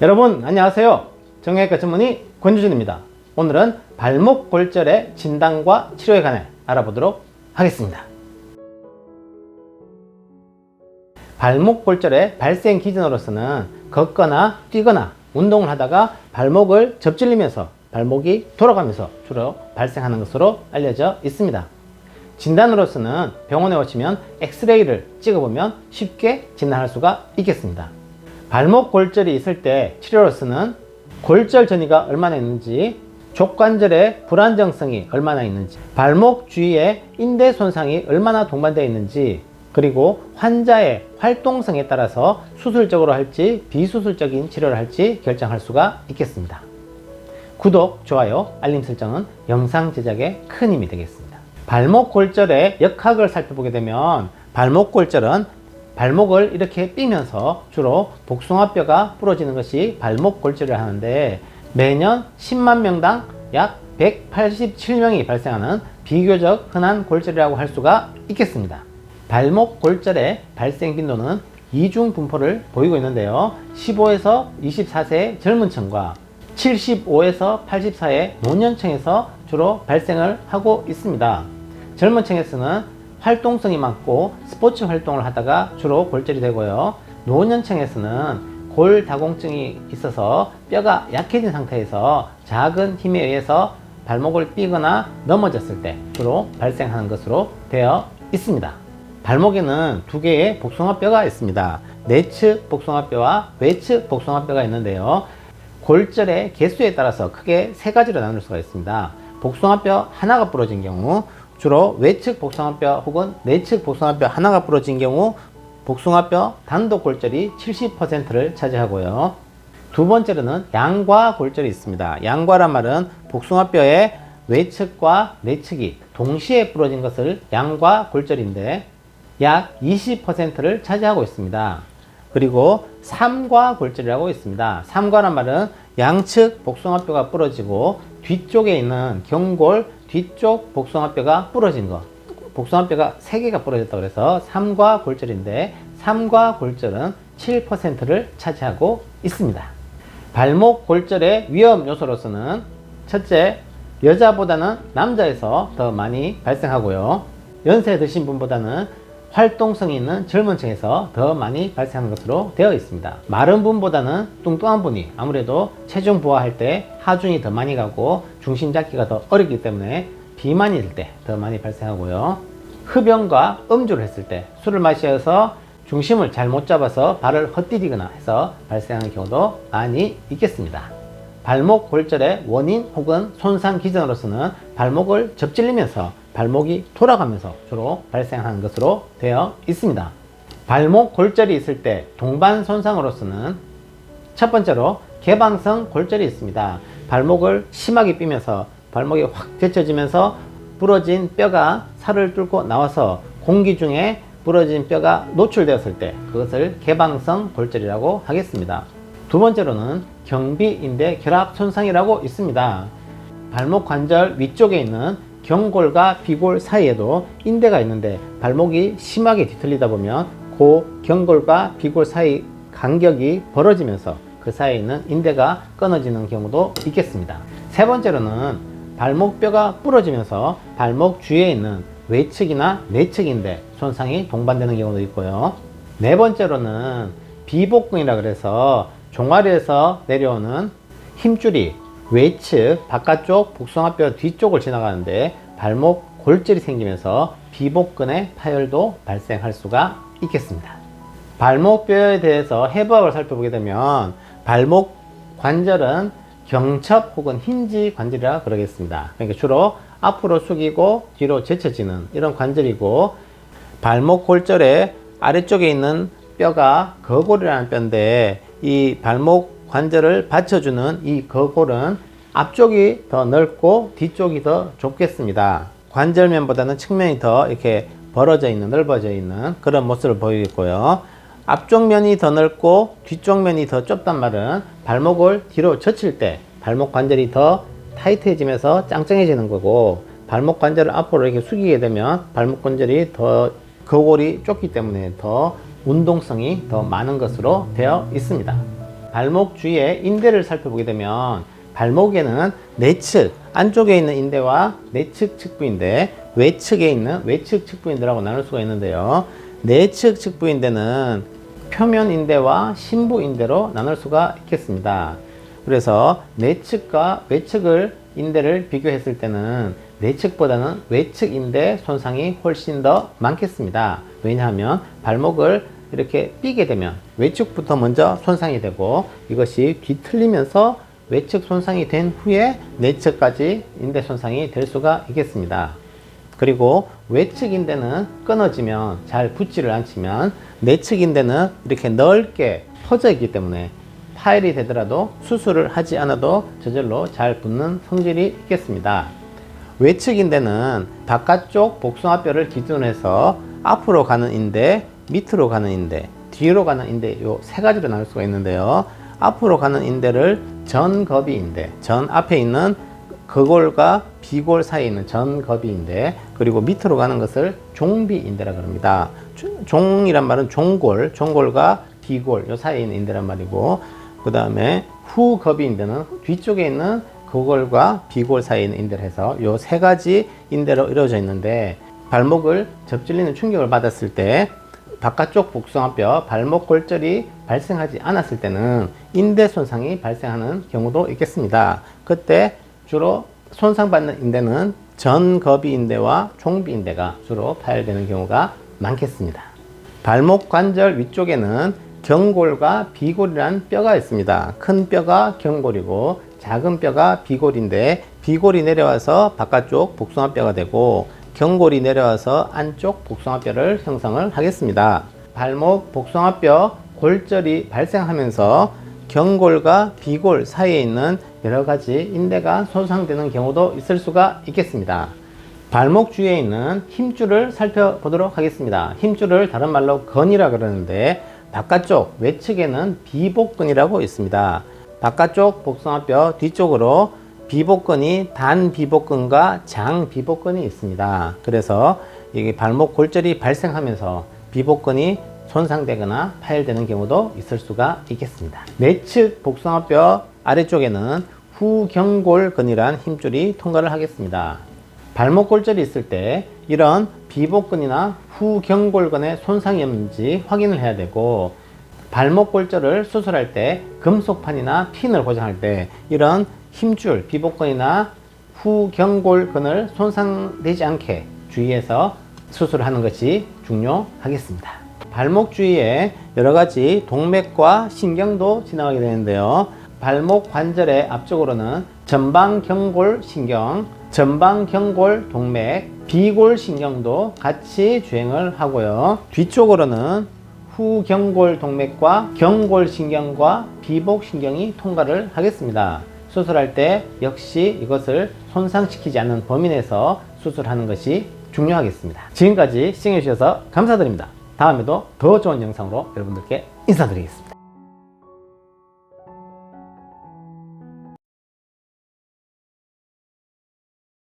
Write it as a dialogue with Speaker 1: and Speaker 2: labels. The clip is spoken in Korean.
Speaker 1: 여러분 안녕하세요. 정형외과 전문의 권유준입니다. 오늘은 발목 골절의 진단과 치료에 관해 알아보도록 하겠습니다. 발목 골절의 발생 기준으로서는 걷거나 뛰거나 운동을 하다가 발목을 접질리면서 발목이 돌아가면서 주로 발생하는 것으로 알려져 있습니다. 진단으로서는 병원에 오시면 엑스레이를 찍어보면 쉽게 진단할 수가 있겠습니다. 발목 골절이 있을 때 치료로서는 골절 전이가 얼마나 있는지, 족관절의 불안정성이 얼마나 있는지, 발목 주위에 인대 손상이 얼마나 동반되어 있는지, 그리고 환자의 활동성에 따라서 수술적으로 할지 비수술적인 치료를 할지 결정할 수가 있겠습니다. 구독, 좋아요, 알림 설정은 영상 제작에 큰 힘이 되겠습니다. 발목 골절의 역학을 살펴보게 되면 발목 골절은 발목을 이렇게 삐면서 주로 복숭아뼈가 부러지는 것이 발목 골절을 하는데, 매년 10만 명당 약 187명이 발생하는 비교적 흔한 골절이라고 할 수가 있겠습니다. 발목 골절의 발생 빈도는 이중 분포를 보이고 있는데요. 15에서 24세의 젊은 층과 75에서 84의 노년층에서 주로 발생을 하고 있습니다. 젊은 층에서는 활동성이 많고 스포츠 활동을 하다가 주로 골절이 되고요. 노년층에서는 골다공증이 있어서 뼈가 약해진 상태에서 작은 힘에 의해서 발목을 삐거나 넘어졌을 때 주로 발생하는 것으로 되어 있습니다. 발목에는 두 개의 복숭아뼈가 있습니다. 내측 복숭아뼈와 외측 복숭아뼈가 있는데요. 골절의 개수에 따라서 크게 세 가지로 나눌 수가 있습니다. 복숭아뼈 하나가 부러진 경우, 주로 외측 복숭아뼈 혹은 내측 복숭아뼈 하나가 부러진 경우 복숭아뼈 단독 골절이 70%를 차지하고요. 두 번째로는 양과 골절이 있습니다. 양과란 말은 복숭아뼈의 외측과 내측이 동시에 부러진 것을 양과 골절인데 약 20%를 차지하고 있습니다. 그리고 삼과 골절이라고 있습니다. 삼과란 말은 양측 복숭아뼈가 부러지고 뒤쪽에 있는 경골 뒤쪽 복숭아뼈가 부러진 것, 복숭아뼈가 3개가 부러졌다고 해서 삼과 골절인데, 삼과 골절은 7%를 차지하고 있습니다. 발목 골절의 위험 요소로서는 첫째, 여자보다는 남자에서 더 많이 발생하고요. 연세 드신 분보다는 활동성이 있는 젊은 층에서 더 많이 발생하는 것으로 되어 있습니다. 마른 분보다는 뚱뚱한 분이 아무래도 체중 부하할 때 하중이 더 많이 가고 중심 잡기가 더 어렵기 때문에 비만이 될 때 더 많이 발생하고요. 흡연과 음주를 했을 때, 술을 마셔서 중심을 잘못 잡아서 발을 헛디디거나 해서 발생하는 경우도 많이 있겠습니다. 발목 골절의 원인 혹은 손상 기전으로서는 발목을 접질리면서 발목이 돌아가면서 주로 발생하는 것으로 되어 있습니다. 발목 골절이 있을 때 동반 손상으로서는 첫 번째로 개방성 골절이 있습니다. 발목을 심하게 삐면서 발목이 확 데쳐지면서 부러진 뼈가 살을 뚫고 나와서 공기 중에 부러진 뼈가 노출되었을 때 그것을 개방성 골절이라고 하겠습니다. 두 번째로는 경비인대 결합 손상이라고 있습니다. 발목 관절 위쪽에 있는 경골과 비골 사이에도 인대가 있는데 발목이 심하게 뒤틀리다 보면 그 경골과 비골 사이 간격이 벌어지면서 그 사이에 있는 인대가 끊어지는 경우도 있겠습니다. 세 번째로는 발목뼈가 부러지면서 발목 주위에 있는 외측이나 내측 인대 손상이 동반되는 경우도 있고요. 네 번째로는 비복근이라 그래서 종아리에서 내려오는 힘줄이 외측 바깥쪽 복숭아뼈 뒤쪽을 지나가는데 발목 골절이 생기면서 비복근의 파열도 발생할 수가 있겠습니다. 발목뼈에 대해서 해부학을 살펴보게 되면 발목 관절은 경첩 혹은 힌지 관절이라 그러겠습니다. 그러니까 주로 앞으로 숙이고 뒤로 제쳐지는 이런 관절이고, 발목 골절의 아래쪽에 있는 뼈가 거골이라는 뼈인데, 이 발목 관절을 받쳐주는 이 거골은 앞쪽이 더 넓고 뒤쪽이 더 좁겠습니다. 관절면보다는 측면이 더 이렇게 벌어져 있는, 넓어져 있는 그런 모습을 보이고요. 앞쪽 면이 더 넓고 뒤쪽 면이 더 좁단 말은 발목을 뒤로 젖힐 때 발목 관절이 더 타이트해지면서 짱짱해지는 거고, 발목 관절을 앞으로 이렇게 숙이게 되면 발목 관절이 더 거골이 좁기 때문에 더 운동성이 더 많은 것으로 되어 있습니다. 발목 주위의 인대를 살펴보게 되면 발목에는 내측 안쪽에 있는 인대와 내측 측부인대, 외측에 있는 외측 측부인대라고 나눌 수가 있는데요. 내측 측부인대는 표면인대와 심부인대로 나눌 수가 있겠습니다. 그래서 내측과 외측을 인대를 비교했을 때는 내측보다는 외측 인대 손상이 훨씬 더 많겠습니다. 왜냐하면 발목을 이렇게 삐게 되면 외측부터 먼저 손상이 되고 이것이 뒤틀리면서 외측 손상이 된 후에 내측까지 인대 손상이 될 수가 있겠습니다. 그리고 외측 인대는 끊어지면 잘 붙지를 않지만 내측 인대는 이렇게 넓게 퍼져 있기 때문에 파열이 되더라도 수술을 하지 않아도 저절로 잘 붙는 성질이 있겠습니다. 외측 인대는 바깥쪽 복숭아뼈를 기준으로 해서 앞으로 가는 인대, 밑으로 가는 인대, 뒤로 가는 인대 요 세 가지로 나눌 수가 있는데요. 앞으로 가는 인대를 전거비 인대, 전 앞에 있는 거골과 비골 사이에 있는 전거비 인대, 그리고 밑으로 가는 것을 종비 인대라고 합니다. 종이란 말은 종골과 비골 요 사이에 있는 인대란 말이고, 그 다음에 후거비 인대는 뒤쪽에 있는 거골과 비골 사이에 있는 인대를 해서 요 세 가지 인대로 이루어져 있는데, 발목을 접질리는 충격을 받았을 때 바깥쪽 복숭아뼈 발목 골절이 발생하지 않았을 때는 인대 손상이 발생하는 경우도 있겠습니다. 그때 주로 손상받는 인대는 전거비 인대와 종비 인대가 주로 파열되는 경우가 많겠습니다. 발목 관절 위쪽에는 경골과 비골이라는 뼈가 있습니다. 큰 뼈가 경골이고 작은 뼈가 비골인데, 비골이 내려와서 바깥쪽 복숭아뼈가 되고 경골이 내려와서 안쪽 복숭아뼈를 형성을 하겠습니다. 발목 복숭아뼈 골절이 발생하면서 경골과 비골 사이에 있는 여러 가지 인대가 손상되는 경우도 있을 수가 있겠습니다. 발목 주위에 있는 힘줄을 살펴보도록 하겠습니다. 힘줄을 다른 말로 건이라 그러는데, 바깥쪽 외측에는 비복근이라고 있습니다. 바깥쪽 복숭아뼈 뒤쪽으로 비복근이 단비복근과 장비복근이 있습니다. 그래서 이게 발목 골절이 발생하면서 비복근이 손상되거나 파열되는 경우도 있을 수가 있겠습니다. 내측 복숭아뼈 아래쪽에는 후경골근이란 힘줄이 통과를 하겠습니다. 발목 골절이 있을 때 이런 비복근이나 후경골근에 손상이 없는지 확인을 해야 되고, 발목 골절을 수술할 때 금속판이나 핀을 고정할 때 이런 힘줄, 비복근이나 후경골근을 손상되지 않게 주의해서 수술하는 것이 중요하겠습니다. 발목 주위에 여러 가지 동맥과 신경도 지나가게 되는데요. 발목 관절의 앞쪽으로는 전방경골 신경, 전방경골 동맥, 비골 신경도 같이 주행을 하고요. 뒤쪽으로는 후경골 동맥과 경골 신경과 비복 신경이 통과를 하겠습니다. 수술할 때 역시 이것을 손상시키지 않는 범위 내에서 수술하는 것이 중요하겠습니다. 지금까지 시청해 주셔서 감사드립니다. 다음에도 더 좋은 영상으로 여러분들께 인사드리겠습니다.